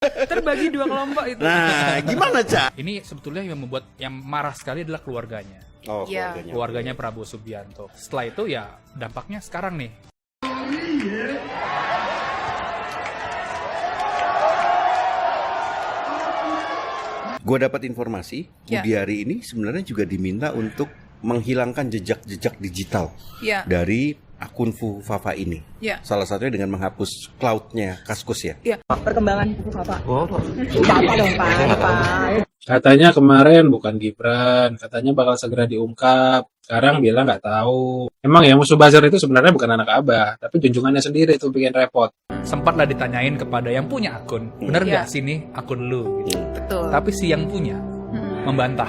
Terbagi dua kelompok itu. Nah, gimana, Cak? Ini sebetulnya yang membuat yang marah sekali adalah keluarganya. Oh, Iya. Keluarganya Prabowo Subianto. Setelah itu ya dampaknya sekarang nih. Gue dapat informasi, Ya. Budiari ini sebenarnya juga diminta untuk menghilangkan jejak-jejak digital Ya. dari akun Fufafa ini. Ya. Salah satunya dengan menghapus cloud-nya Kaskus ya. Perkembangan buku Bapak. Oh, Bapak dong, Pak. katanya kemarin bukan Gibran, katanya bakal segera diungkap. Sekarang bilang nggak tahu. Emang yang musuh buzzer itu sebenarnya bukan anak Abah, tapi junjungannya sendiri itu bikin repot. Sempatlah ditanyain kepada yang punya akun, bener Iya. nggak sini akun lu? Gitu. Betul. Tapi si yang punya membantah.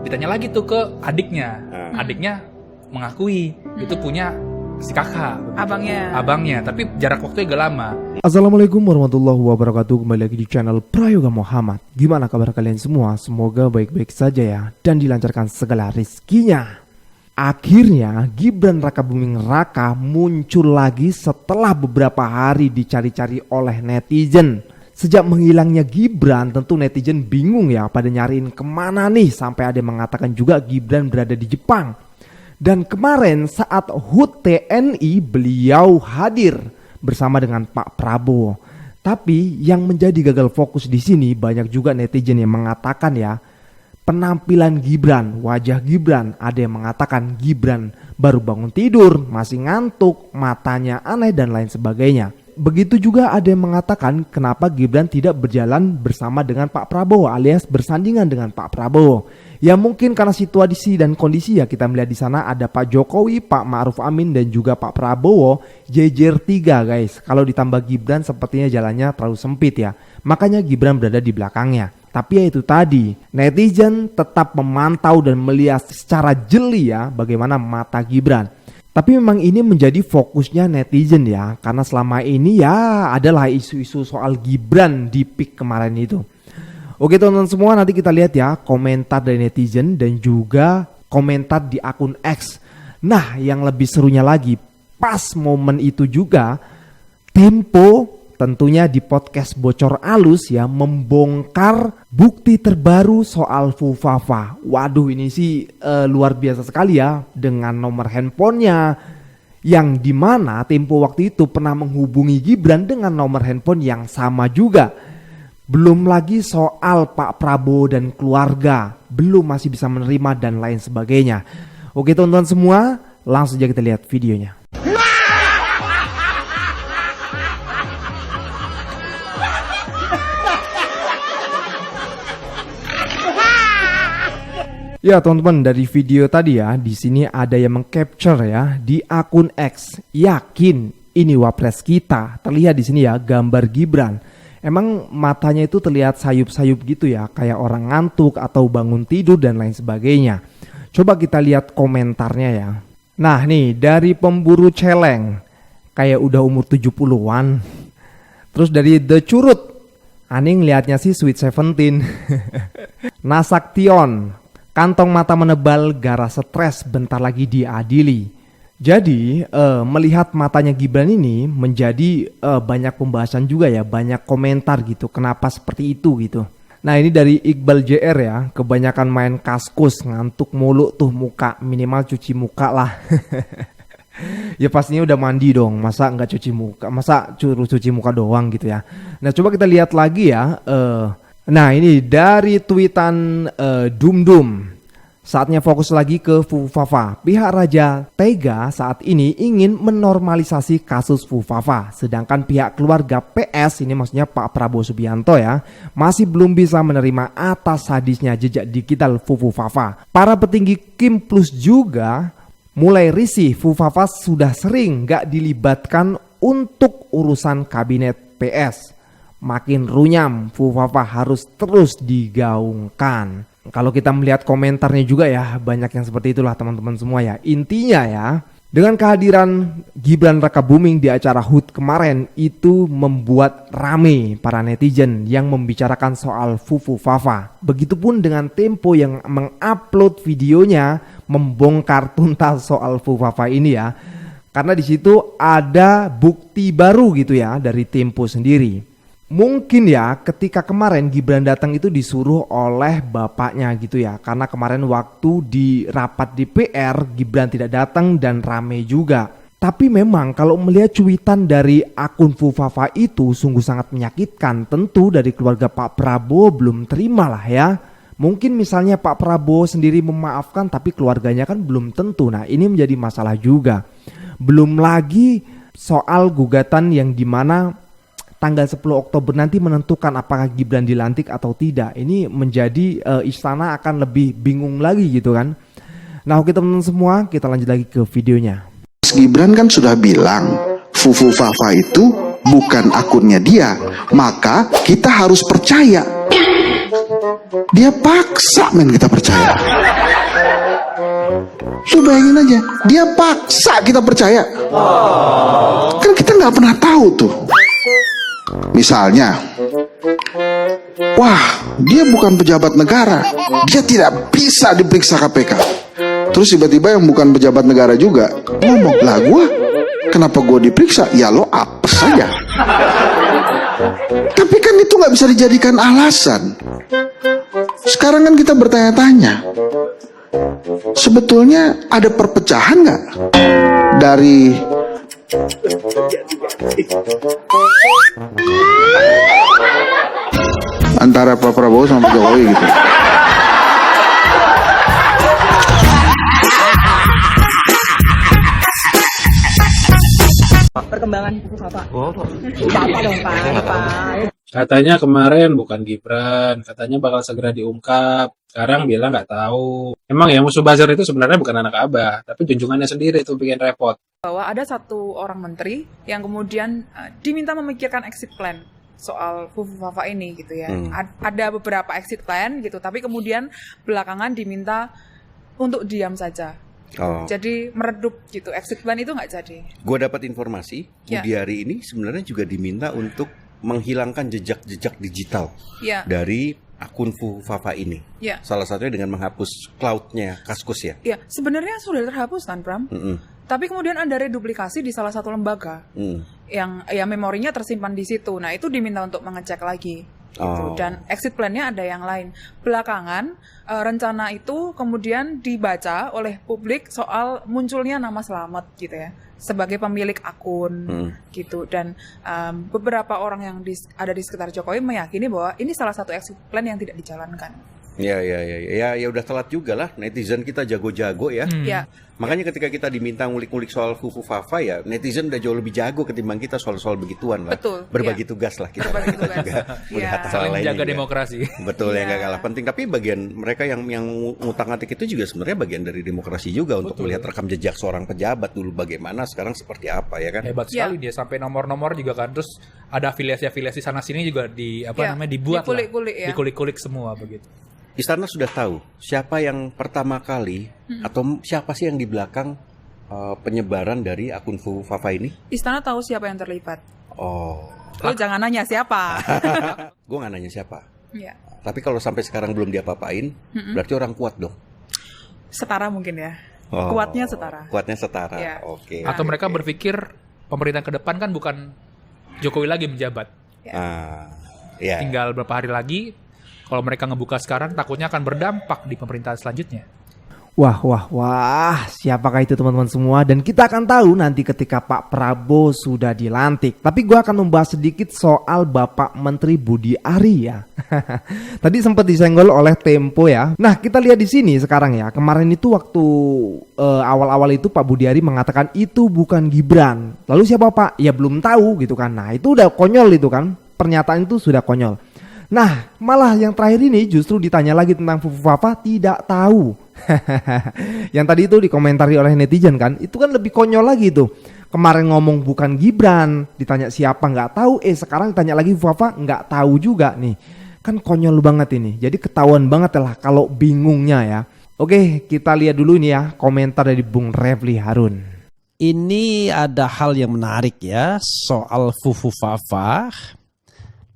Ditanya lagi tuh ke adiknya. Adiknya mengakui itu punya si kakak, abangnya. Tapi jarak waktunya agak lama. Assalamualaikum warahmatullahi wabarakatuh. Kembali lagi di channel Prayoga Muhammad. Gimana kabar kalian semua? Semoga baik-baik saja ya, dan dilancarkan segala rizkinya. Akhirnya Gibran Rakabuming Raka muncul lagi setelah beberapa hari dicari-cari oleh netizen. Sejak menghilangnya Gibran, tentu netizen bingung ya pada nyariin kemana nih. Sampai ada yang mengatakan juga Gibran berada di Jepang. Dan kemarin saat HUT TNI beliau hadir bersama dengan Pak Prabowo. Tapi yang menjadi gagal fokus di sini banyak juga netizen yang mengatakan ya, penampilan Gibran, wajah Gibran, ada yang mengatakan Gibran baru bangun tidur, masih ngantuk, matanya aneh dan lain sebagainya. Begitu juga ada yang mengatakan kenapa Gibran tidak berjalan bersama dengan Pak Prabowo alias bersandingan dengan Pak Prabowo. Ya mungkin karena situasi dan kondisi ya, kita melihat di sana ada Pak Jokowi, Pak Ma'ruf Amin dan juga Pak Prabowo jejer 3 guys. Kalau ditambah Gibran sepertinya jalannya terlalu sempit ya. Makanya Gibran berada di belakangnya. Tapi ya itu tadi, netizen tetap memantau dan melihat secara jeli ya bagaimana mata Gibran. Tapi memang ini menjadi fokusnya netizen ya, karena selama ini ya adalah isu-isu soal Gibran di PIK kemarin itu. Oke teman-teman semua, nanti kita lihat ya komentar dari netizen dan juga komentar di akun X. Nah yang lebih serunya lagi, pas momen itu juga Tempo tentunya di podcast Bocor Alus ya membongkar bukti terbaru soal Fufafa. Waduh ini sih luar biasa sekali ya, dengan nomor handphonenya yang dimana Tempo waktu itu pernah menghubungi Gibran dengan nomor handphone yang sama juga. Belum lagi soal Pak Prabowo dan keluarga, belum masih bisa menerima dan lain sebagainya. Oke teman-teman semua, langsung saja kita lihat videonya. Ya teman-teman, dari video tadi ya, di sini ada yang mengcapture ya di akun X. Yakin ini wapres kita. Terlihat di sini ya gambar Gibran. Emang matanya itu terlihat sayup-sayup gitu ya, kayak orang ngantuk atau bangun tidur dan lain sebagainya. Coba kita lihat komentarnya ya. Nah nih dari pemburu celeng, kayak udah umur 70-an. Terus dari The Curut, aneh liatnya sih Sweet 17. Nasaktion, kantong mata menebal gara stres bentar lagi diadili. Jadi melihat matanya Gibran ini menjadi banyak pembahasan juga ya, banyak komentar gitu kenapa seperti itu gitu. Nah ini dari Iqbal JR ya, kebanyakan main Kaskus, ngantuk mulu tuh muka, minimal cuci muka lah. Ya pastinya udah mandi dong, masa nggak cuci muka, masa cuci muka doang gitu ya. Nah coba kita lihat lagi ya. Nah ini dari tweetan Dum. Saatnya fokus lagi ke Fufafa. Pihak Raja Tega saat ini ingin menormalisasi kasus Fufafa. Sedangkan pihak keluarga PS, ini maksudnya Pak Prabowo Subianto ya, masih belum bisa menerima atas sadisnya jejak digital Fufafa. Para petinggi Kim Plus juga mulai risih. Fufafa sudah sering gak dilibatkan untuk urusan kabinet PS. Makin runyam, Fufafa harus terus digaungkan. Kalau kita melihat komentarnya juga ya, banyak yang seperti itulah teman-teman semua ya. Intinya ya, dengan kehadiran Gibran Rakabuming di acara HUT kemarin itu membuat rame para netizen yang membicarakan soal Fufafa. Begitupun dengan Tempo yang mengupload videonya membongkar tuntas soal Fufafa ini ya. Karena di situ ada bukti baru gitu ya dari Tempo sendiri. Mungkin ya ketika kemarin Gibran datang itu disuruh oleh bapaknya gitu ya. Karena kemarin waktu di rapat DPR Gibran tidak datang dan rame juga. Tapi memang kalau melihat cuitan dari akun Fufafa itu sungguh sangat menyakitkan. Tentu dari keluarga Pak Prabowo belum terima lah ya. Mungkin misalnya Pak Prabowo sendiri memaafkan tapi keluarganya kan belum tentu. Nah ini menjadi masalah juga. Belum lagi soal gugatan yang dimana tanggal 10 Oktober nanti menentukan apakah Gibran dilantik atau tidak. Ini menjadi istana akan lebih bingung lagi gitu kan. Nah oke teman-teman semua, kita lanjut lagi ke videonya. Mas Gibran kan sudah bilang Fufafa itu bukan akunnya dia, maka kita harus percaya. Dia paksa men kita percaya. Lu bayangin aja, dia paksa kita percaya. Kan kita nggak pernah tahu tuh. Misalnya, wah dia bukan pejabat negara, dia tidak bisa diperiksa KPK. Terus tiba-tiba yang bukan pejabat negara juga ngomong, lah gue kenapa gue diperiksa? Ya lo apa saja. Tapi kan itu nggak bisa dijadikan alasan. Sekarang kan kita bertanya-tanya, sebetulnya ada perpecahan nggak dari antara Pak Prabowo sama Pak Jokowi gitu? Perkembangan Fufafa. Bapak dong Pak. Katanya kemarin bukan Gibran, katanya bakal segera diungkap. Sekarang bilang nggak tahu. Emang ya musuh buzzer itu sebenarnya bukan anak Abah, tapi junjungannya sendiri itu bikin repot. Bahwa ada satu orang menteri yang kemudian diminta memikirkan exit plan soal Fufafa ini gitu ya. Ada beberapa exit plan gitu, tapi kemudian belakangan diminta untuk diam saja. Jadi meredup gitu, exit plan itu nggak jadi. Gue dapat informasi, Budiari ini sebenarnya juga diminta untuk menghilangkan jejak-jejak digital dari akun Fufafa ini. Salah satunya dengan menghapus cloud-nya Kaskus ya. Ya, sebenarnya sudah terhapus kan, Pram? Tapi kemudian ada reduplikasi di salah satu lembaga yang ya memorinya tersimpan di situ. Nah, itu diminta untuk mengecek lagi. Gitu. Dan exit plan-nya ada yang lain. Belakangan rencana itu kemudian dibaca oleh publik soal munculnya nama Slamet gitu ya sebagai pemilik akun gitu, dan beberapa orang yang ada di sekitar Jokowi meyakini bahwa ini salah satu exit plan yang tidak dijalankan. Ya udah telat juga lah, netizen kita jago-jago ya. Makanya ketika kita diminta ngulik-ngulik soal Fufafa ya, netizen udah jauh lebih jago ketimbang kita soal-soal begituan lah. Betul. Berbagi tugas lah kita. Berbagi tugas. Juga melihat hal saling lain menjaga juga. demokrasi. Betul, yang gak kalah penting. Tapi bagian mereka yang ngutang-ngatik itu juga sebenarnya bagian dari demokrasi juga untuk melihat rekam jejak seorang pejabat dulu bagaimana, sekarang seperti apa ya kan. Hebat sekali dia, sampai nomor-nomor juga kan. Terus ada afiliasi-afiliasi sana sini juga dibuat dikulik-kulik semua begitu. Istana sudah tahu siapa yang pertama kali atau siapa sih yang di belakang penyebaran dari akun Fufafa ini? Istana tahu siapa yang terlibat. Lo jangan nanya siapa. Gue nggak nanya siapa. Iya. Tapi kalau sampai sekarang belum diapa-apain, berarti orang kuat dong. Setara mungkin ya. Kuatnya setara. Kuatnya setara. Ya. Oke. Atau mereka berpikir pemerintahan ke depan kan bukan Jokowi lagi menjabat. Tinggal beberapa hari lagi. Kalau mereka ngebuka sekarang, takutnya akan berdampak di pemerintahan selanjutnya. Wah, siapakah itu teman-teman semua? Dan kita akan tahu nanti ketika Pak Prabowo sudah dilantik. Tapi gue akan membahas sedikit soal Bapak Menteri Budiari ya. Tadi sempat disenggol oleh Tempo ya. Nah, kita lihat di sini sekarang ya. Kemarin itu waktu awal-awal itu Pak Budiari mengatakan itu bukan Gibran. Lalu siapa Pak? Ya belum tahu gitu kan. Nah, itu udah konyol itu kan. Pernyataan itu sudah konyol. Nah, malah yang terakhir ini justru ditanya lagi tentang Fufafa tidak tahu. Yang tadi itu dikomentari oleh netizen kan, itu kan lebih konyol lagi tuh. Kemarin ngomong bukan Gibran, ditanya siapa nggak tahu, sekarang ditanya lagi Fufafa nggak tahu juga nih. Kan konyol banget ini, jadi ketahuan banget lah kalau bingungnya ya. Oke, kita lihat dulu nih ya komentar dari Bung Refli Harun. Ini ada hal yang menarik ya soal Fufafa,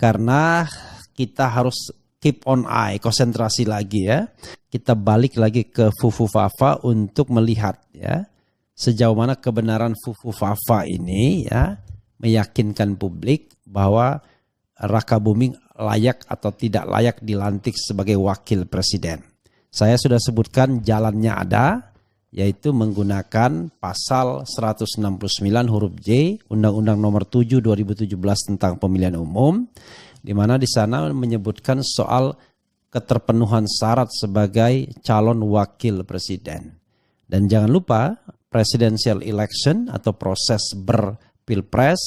karena kita harus keep on eye, konsentrasi lagi ya. Kita balik lagi ke Fufafa untuk melihat ya sejauh mana kebenaran Fufafa ini ya meyakinkan publik bahwa Raka Buming layak atau tidak layak dilantik sebagai wakil presiden. Saya sudah sebutkan jalannya ada, yaitu menggunakan pasal 169 huruf J Undang-Undang Nomor 7 2017 tentang Pemilihan Umum, di mana di sana menyebutkan soal keterpenuhan syarat sebagai calon wakil presiden. Dan jangan lupa presidential election atau proses berpilpres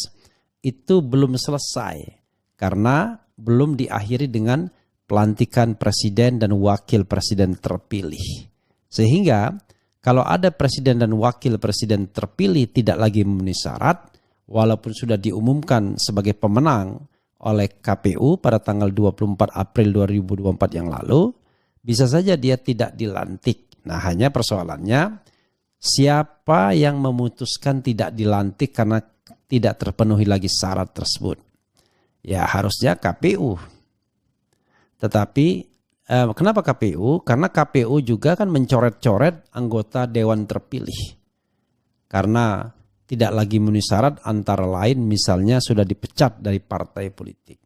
itu belum selesai karena belum diakhiri dengan pelantikan presiden dan wakil presiden terpilih. Sehingga kalau ada presiden dan wakil presiden terpilih tidak lagi memenuhi syarat, walaupun sudah diumumkan sebagai pemenang oleh KPU pada tanggal 24 April 2024 yang lalu, bisa saja dia tidak dilantik. Nah, hanya persoalannya siapa yang memutuskan tidak dilantik karena tidak terpenuhi lagi syarat tersebut. Ya harusnya KPU. Tetapi kenapa KPU? Karena KPU juga kan mencoret-coret anggota dewan terpilih. Karena tidak lagi memenuhi syarat, antara lain misalnya sudah dipecat dari partai politik.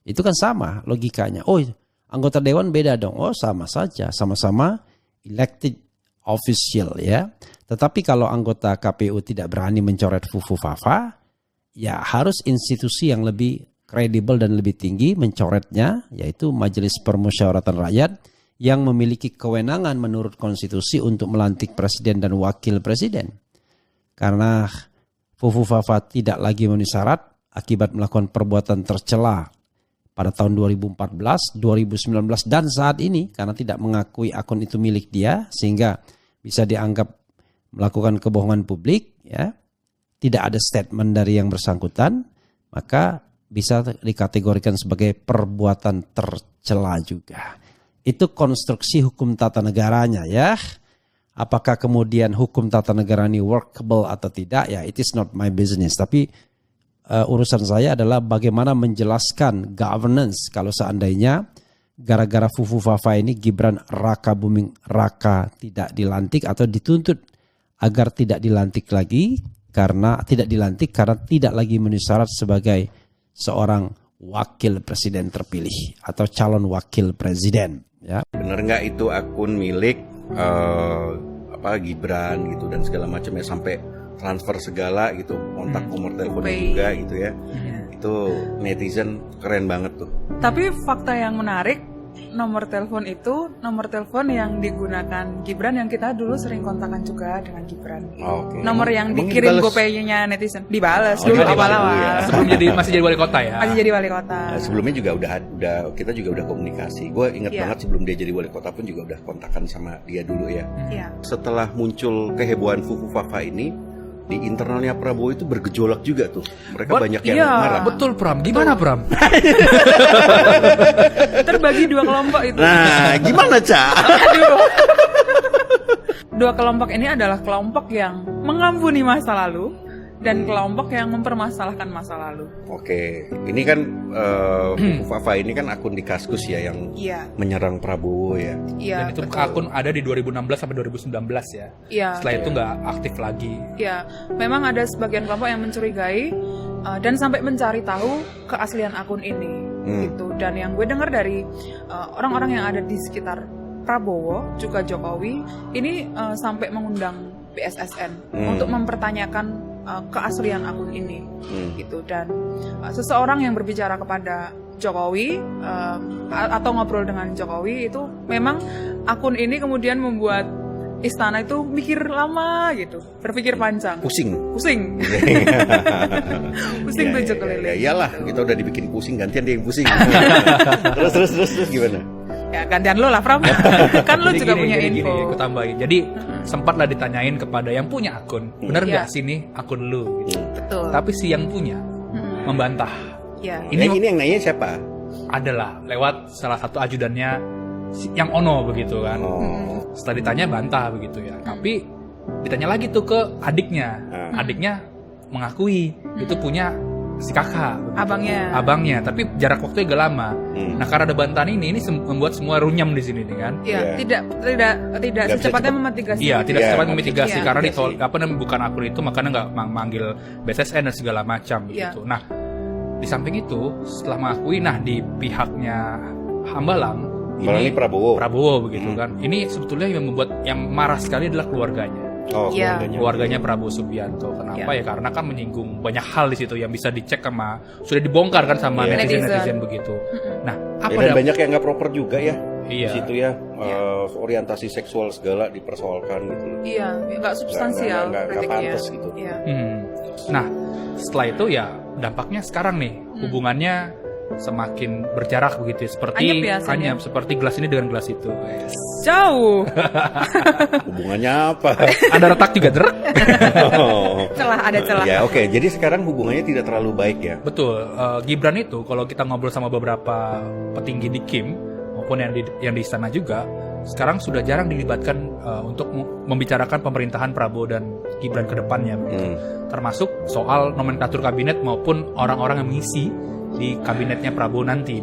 Itu kan sama logikanya. Oh, anggota dewan beda dong. Oh, sama saja, sama-sama elected official ya. Tetapi kalau anggota KPU tidak berani mencoret fufu-fafa, ya harus institusi yang lebih kredibel dan lebih tinggi mencoretnya, yaitu Majelis Permusyawaratan Rakyat yang memiliki kewenangan menurut konstitusi untuk melantik presiden dan wakil presiden. Karena fufu-fafa tidak lagi memenuhi syarat akibat melakukan perbuatan tercela pada tahun 2014, 2019 dan saat ini karena tidak mengakui akun itu milik dia sehingga bisa dianggap melakukan kebohongan publik ya. Tidak ada statement dari yang bersangkutan, maka bisa dikategorikan sebagai perbuatan tercela juga. Itu konstruksi hukum tata negaranya ya. Apakah kemudian hukum tata negara ini workable atau tidak, ya it is not my business. Tapi urusan saya adalah bagaimana menjelaskan governance kalau seandainya gara-gara fufu-fafa ini Gibran Raka Buming Raka tidak dilantik atau dituntut agar tidak dilantik lagi karena tidak lagi memenuhi syarat sebagai seorang wakil presiden terpilih atau calon wakil presiden ya. Benar nggak itu akun milik Gibran gitu dan segala macam ya, sampai transfer segala gitu, kontak nomor teleponnya juga gitu ya. Itu netizen keren banget tuh. Tapi fakta yang menarik, nomor telepon itu nomor telepon yang digunakan Gibran yang kita dulu sering kontakan juga dengan Gibran. Okay. Nomor yang dikirim GoPay-nya netizen dibales dulu awal-awal. Sebelum masih jadi wali kota ya. Masih jadi wali kota. Nah, sebelumnya juga udah kita juga udah komunikasi. Gue ingat banget sebelum dia jadi wali kota pun juga udah kontakan sama dia dulu ya. Setelah muncul kehebohan fufu-fafa ini, di internalnya Prabowo itu bergejolak juga tuh. Mereka banyak yang marah. Betul Pram. Gimana Pram? Terbagi dua kelompok itu. Nah, gimana Cak? Dua kelompok ini adalah kelompok yang mengampuni masa lalu dan kelompok yang mempermasalahkan masa lalu. Oke, ini kan Fufu-Fafa ini kan akun di Kaskus ya yang menyerang Prabowo ya. Dan itu akun ada di 2016 sampai 2019 ya. Setelah itu nggak aktif lagi. Iya, memang ada sebagian kelompok yang mencurigai dan sampai mencari tahu keaslian akun ini, gitu. Dan yang gue dengar dari orang-orang yang ada di sekitar Prabowo juga Jokowi ini sampai mengundang BSSN untuk mempertanyakan keaslian akun ini, gitu. Dan seseorang yang berbicara kepada Jokowi atau ngobrol dengan Jokowi itu memang akun ini kemudian membuat istana itu mikir lama gitu, berpikir panjang, pusing tujuh keliling. Ya iyalah, kita udah dibikin pusing, gantian dia yang pusing. terus gimana? Ya gantian lo lah Pram. Kan lo juga punya info. Gini, aku tambahin. Jadi sempatlah ditanyain kepada yang punya akun, benar nggak sih nih akun lu? Gitu. Betul. Tapi si yang punya membantah. Ini yang nanya siapa? Adalah lewat salah satu ajudannya yang Ono begitu kan. Setelah ditanya bantah begitu ya. Tapi ditanya lagi tuh ke adiknya. Adiknya mengakui itu punya si kakak, abangnya, tapi jarak waktunya agak lama. Nah karena ada bantahan ini membuat semua runyam di sini nih kan. Tidak secepatnya memitigasi. Tidak secepatnya memitigasi karena bukan akun itu makanya nggak manggil BSSN dan segala macam gitu. Nah Di samping itu, setelah mengakui, nah di pihaknya Hambalang ini Prabowo begitu kan. Ini sebetulnya yang membuat yang marah sekali adalah keluarganya. Keluarganya Prabowo Subianto. Kenapa ya? Karena kan menyinggung banyak hal di situ yang bisa dicek sudah dibongkar kan sama netizen begitu. Nah, dan banyak yang nggak proper juga ya. Di situ ya, orientasi seksual segala dipersoalkan gitu. Iya, nggak substansial, nggak pantas gitu. Nah, setelah itu ya dampaknya sekarang nih hubungannya semakin berjarak begitu ya, seperti gelas ini dengan gelas itu. Jauh. Hubungannya apa? Ada retak juga, Ada celah. Ya oke. Jadi sekarang hubungannya tidak terlalu baik ya. Betul. Gibran itu kalau kita ngobrol sama beberapa petinggi di Kim maupun yang di istana juga, sekarang sudah jarang dilibatkan untuk membicarakan pemerintahan Prabowo dan Gibran ke depannya. Termasuk soal nomenklatur kabinet maupun orang-orang yang mengisi di kabinetnya Prabowo nanti.